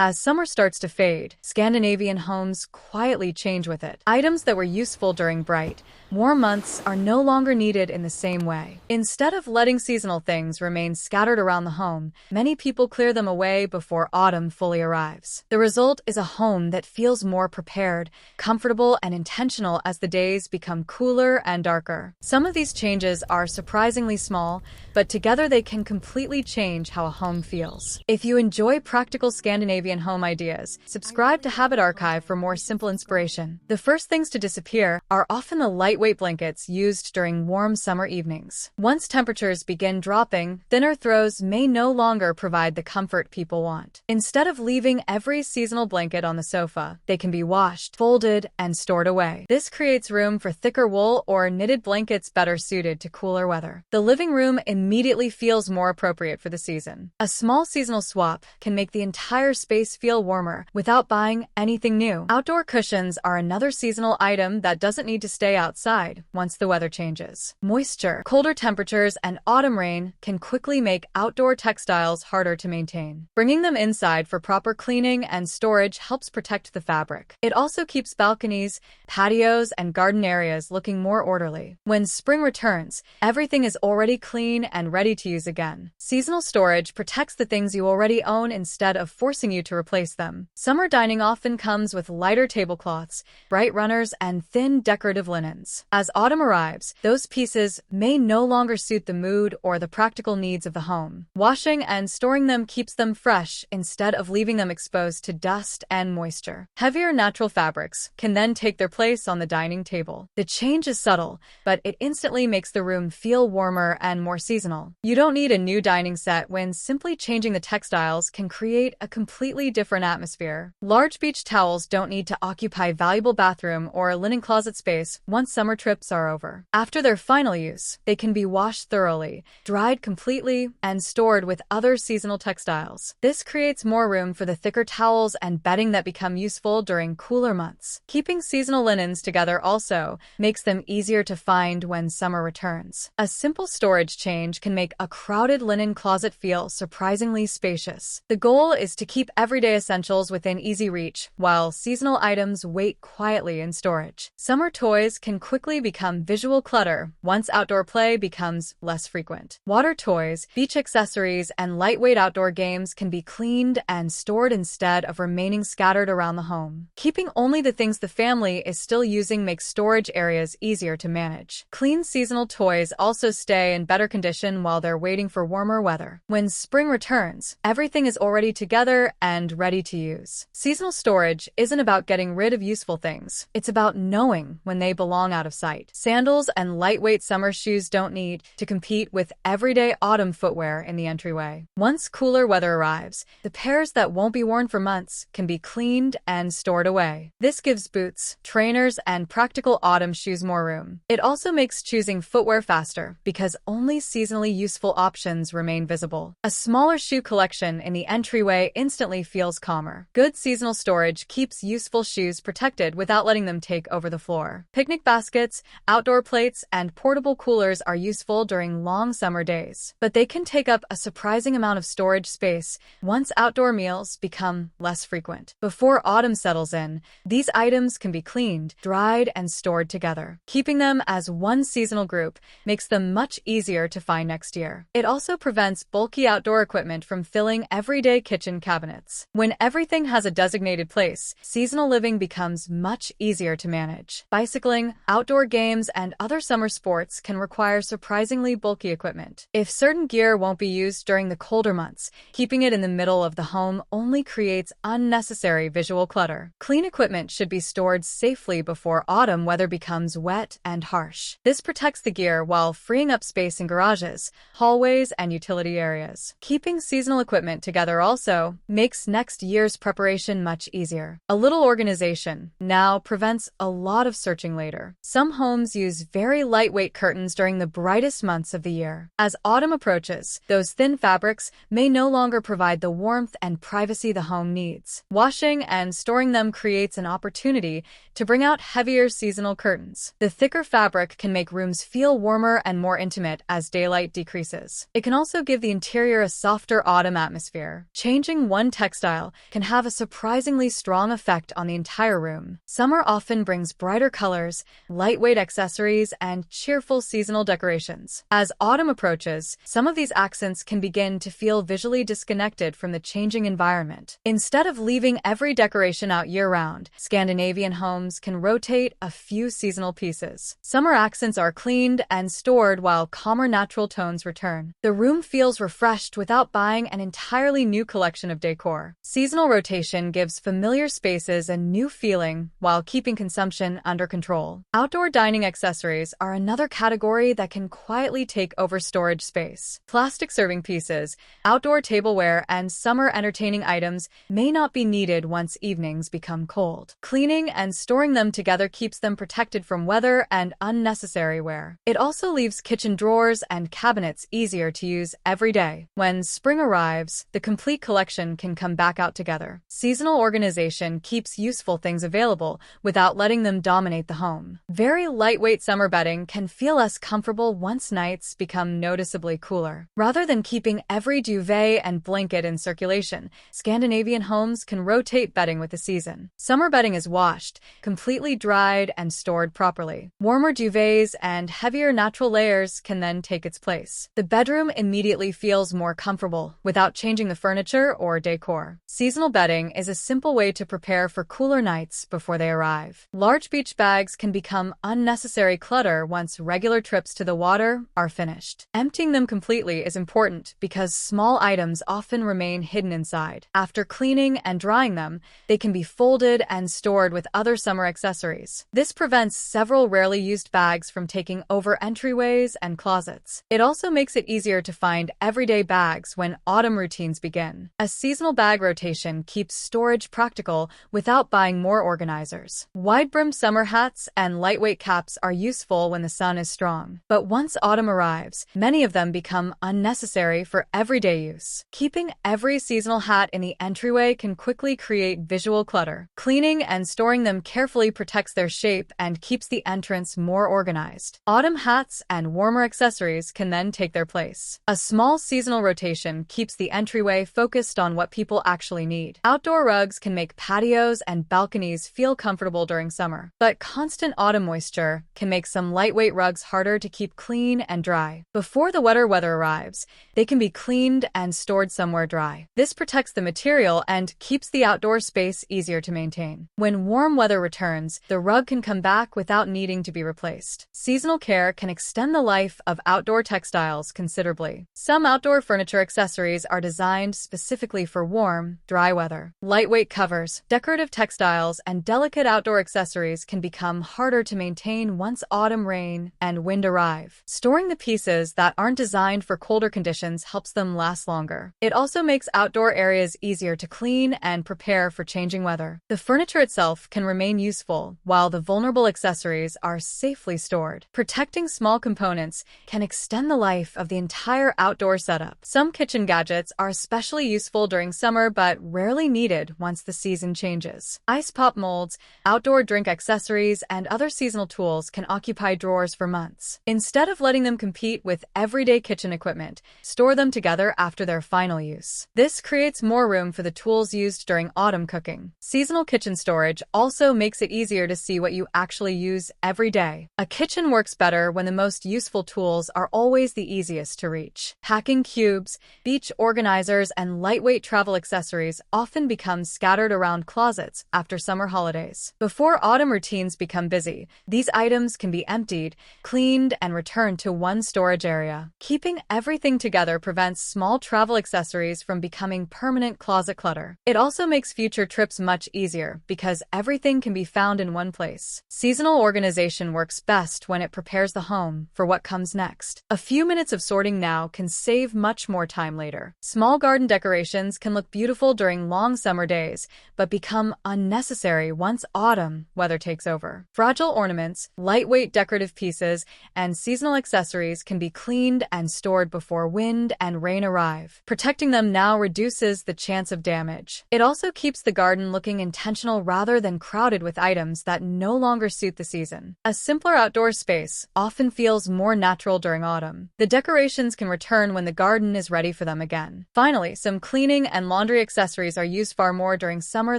As summer starts to fade, Scandinavian homes quietly change with it. Items that were useful during bright, warm months are no longer needed in the same way. Instead of letting seasonal things remain scattered around the home, many people clear them away before autumn fully arrives. The result is a home that feels more prepared, comfortable, and intentional as the days become cooler and darker. Some of these changes are surprisingly small, but together they can completely change how a home feels. If you enjoy practical Scandinavian home ideas, subscribe to Habit Archive for more simple inspiration. The first things to disappear are often the lightweight blankets used during warm summer evenings. Once temperatures begin dropping, thinner throws may no longer provide the comfort people want. Instead of leaving every seasonal blanket on the sofa, they can be washed, folded, and stored away. This creates room for thicker wool or knitted blankets better suited to cooler weather. The living room immediately feels more appropriate for the season. A small seasonal swap can make the entire space feel warmer without buying anything new. Outdoor cushions are another seasonal item that doesn't need to stay outside once the weather changes. Moisture, colder temperatures, and autumn rain can quickly make outdoor textiles harder to maintain. Bringing them inside for proper cleaning and storage helps protect the fabric. It also keeps balconies, patios, and garden areas looking more orderly. When spring returns, everything is already clean and ready to use again. Seasonal storage protects the things you already own instead of forcing you to replace them. Summer dining often comes with lighter tablecloths, bright runners, and thin decorative linens. As autumn arrives, those pieces may no longer suit the mood or the practical needs of the home. Washing and storing them keeps them fresh instead of leaving them exposed to dust and moisture. Heavier natural fabrics can then take their place on the dining table. The change is subtle, but it instantly makes the room feel warmer and more seasonal. You don't need a new dining set when simply changing the textiles can create a completely different atmosphere. Large beach towels don't need to occupy valuable bathroom or linen closet space once summer trips are over. After their final use, they can be washed thoroughly, dried completely, and stored with other seasonal textiles. This creates more room for the thicker towels and bedding that become useful during cooler months. Keeping seasonal linens together also makes them easier to find when summer returns. A simple storage change can make a crowded linen closet feel surprisingly spacious. The goal is to keep everyday essentials within easy reach, while seasonal items wait quietly in storage. Summer toys can quickly become visual clutter once outdoor play becomes less frequent. Water toys, beach accessories, and lightweight outdoor games can be cleaned and stored instead of remaining scattered around the home. Keeping only the things the family is still using makes storage areas easier to manage. Clean seasonal toys also stay in better condition while they're waiting for warmer weather. When spring returns, everything is already together and ready to use. Seasonal storage isn't about getting rid of useful things. It's about knowing when they belong out of sight. Sandals and lightweight summer shoes don't need to compete with everyday autumn footwear in the entryway. Once cooler weather arrives, the pairs that won't be worn for months can be cleaned and stored away. This gives boots, trainers, and practical autumn shoes more room. It also makes choosing footwear faster because only seasonally useful options remain visible. A smaller shoe collection in the entryway instantly feels calmer. Good seasonal storage keeps useful shoes protected without letting them take over the floor. Picnic baskets, outdoor plates, and portable coolers are useful during long summer days, but they can take up a surprising amount of storage space once outdoor meals become less frequent. Before autumn settles in, these items can be cleaned, dried, and stored together. Keeping them as one seasonal group makes them much easier to find next year. It also prevents bulky outdoor equipment from filling everyday kitchen cabinets. When everything has a designated place, seasonal living becomes much easier to manage. Bicycling, outdoor games, and other summer sports can require surprisingly bulky equipment. If certain gear won't be used during the colder months, keeping it in the middle of the home only creates unnecessary visual clutter. Clean equipment should be stored safely before autumn weather becomes wet and harsh. This protects the gear while freeing up space in garages, hallways, and utility areas. Keeping seasonal equipment together also makes next year's preparation much easier. A little organization now prevents a lot of searching later. Some homes use very lightweight curtains during the brightest months of the year. As autumn approaches, those thin fabrics may no longer provide the warmth and privacy the home needs. Washing and storing them creates an opportunity to bring out heavier seasonal curtains. The thicker fabric can make rooms feel warmer and more intimate as daylight decreases. It can also give the interior a softer autumn atmosphere. Changing one texture textile can have a surprisingly strong effect on the entire room. Summer often brings brighter colors, lightweight accessories, and cheerful seasonal decorations. As autumn approaches, some of these accents can begin to feel visually disconnected from the changing environment. Instead of leaving every decoration out year-round, Scandinavian homes can rotate a few seasonal pieces. Summer accents are cleaned and stored while calmer natural tones return. The room feels refreshed without buying an entirely new collection of decor. Seasonal rotation gives familiar spaces a new feeling while keeping consumption under control. Outdoor dining accessories are another category that can quietly take over storage space. Plastic serving pieces, outdoor tableware, and summer entertaining items may not be needed once evenings become cold. Cleaning and storing them together keeps them protected from weather and unnecessary wear. It also leaves kitchen drawers and cabinets easier to use every day. When spring arrives, the complete collection can come back out together. Seasonal organization keeps useful things available without letting them dominate the home. Very lightweight summer bedding can feel less comfortable once nights become noticeably cooler. Rather than keeping every duvet and blanket in circulation, Scandinavian homes can rotate bedding with the season. Summer bedding is washed, completely dried, and stored properly. Warmer duvets and heavier natural layers can then take its place. The bedroom immediately feels more comfortable without changing the furniture or decor. Seasonal bedding is a simple way to prepare for cooler nights before they arrive. Large beach bags can become unnecessary clutter once regular trips to the water are finished. Emptying them completely is important because small items often remain hidden inside. After cleaning and drying them, they can be folded and stored with other summer accessories. This prevents several rarely used bags from taking over entryways and closets. It also makes it easier to find everyday bags when autumn routines begin. A seasonal bag rotation keeps storage practical without buying more organizers. Wide-brimmed summer hats and lightweight caps are useful when the sun is strong. But once autumn arrives, many of them become unnecessary for everyday use. Keeping every seasonal hat in the entryway can quickly create visual clutter. Cleaning and storing them carefully protects their shape and keeps the entrance more organized. Autumn hats and warmer accessories can then take their place. A small seasonal rotation keeps the entryway focused on what people actually need. Outdoor rugs can make patios and balconies feel comfortable during summer, but constant autumn moisture can make some lightweight rugs harder to keep clean and dry. Before the wetter weather arrives, they can be cleaned and stored somewhere dry. This protects the material and keeps the outdoor space easier to maintain. When warm weather returns, the rug can come back without needing to be replaced. Seasonal care can extend the life of outdoor textiles considerably. Some outdoor furniture accessories are designed specifically for warm, dry weather. Lightweight covers, decorative textiles, and delicate outdoor accessories can become harder to maintain once autumn rain and wind arrive. Storing the pieces that aren't designed for colder conditions helps them last longer. It also makes outdoor areas easier to clean and prepare for changing weather. The furniture itself can remain useful, while the vulnerable accessories are safely stored. Protecting small components can extend the life of the entire outdoor setup. Some kitchen gadgets are especially useful during summer but rarely needed once the season changes. Ice pop molds, outdoor drink accessories, and other seasonal tools can occupy drawers for months. Instead of letting them compete with everyday kitchen equipment, store them together after their final use. This creates more room for the tools used during autumn cooking. Seasonal kitchen storage also makes it easier to see what you actually use every day. A kitchen works better when the most useful tools are always the easiest to reach. Packing cubes, beach organizers, and lightweight travel accessories often become scattered around closets after summer holidays. Before autumn routines become busy, these items can be emptied, cleaned, and returned to one storage area. Keeping everything together prevents small travel accessories from becoming permanent closet clutter. It also makes future trips much easier because everything can be found in one place. Seasonal organization works best when it prepares the home for what comes next. A few minutes of sorting now can save much more time later. Small garden decorations can look beautiful during long summer days, but become unnecessary once autumn weather takes over. Fragile ornaments, lightweight decorative pieces, and seasonal accessories can be cleaned and stored before wind and rain arrive. Protecting them now reduces the chance of damage. It also keeps the garden looking intentional rather than crowded with items that no longer suit the season. A simpler outdoor space often feels more natural during autumn. The decorations can return when the garden is ready for them again. Finally, some cleaning and laundry laundry accessories are used far more during summer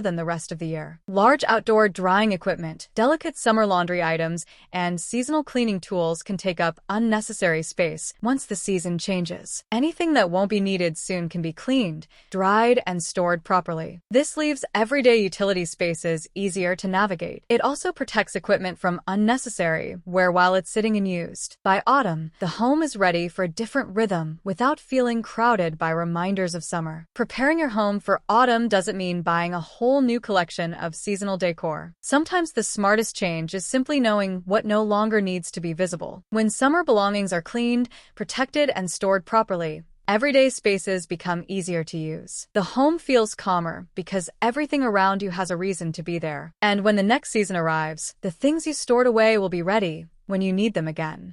than the rest of the year. Large outdoor drying equipment, delicate summer laundry items, and seasonal cleaning tools can take up unnecessary space once the season changes. Anything that won't be needed soon can be cleaned, dried, and stored properly. This leaves everyday utility spaces easier to navigate. It also protects equipment from unnecessary wear while it's sitting unused. By autumn, the home is ready for a different rhythm without feeling crowded by reminders of summer. Preparing your home for autumn doesn't mean buying a whole new collection of seasonal decor. Sometimes the smartest change is simply knowing what no longer needs to be visible. When summer belongings are cleaned, protected, and stored properly, everyday spaces become easier to use. The home feels calmer because everything around you has a reason to be there. And when the next season arrives, the things you stored away will be ready when you need them again.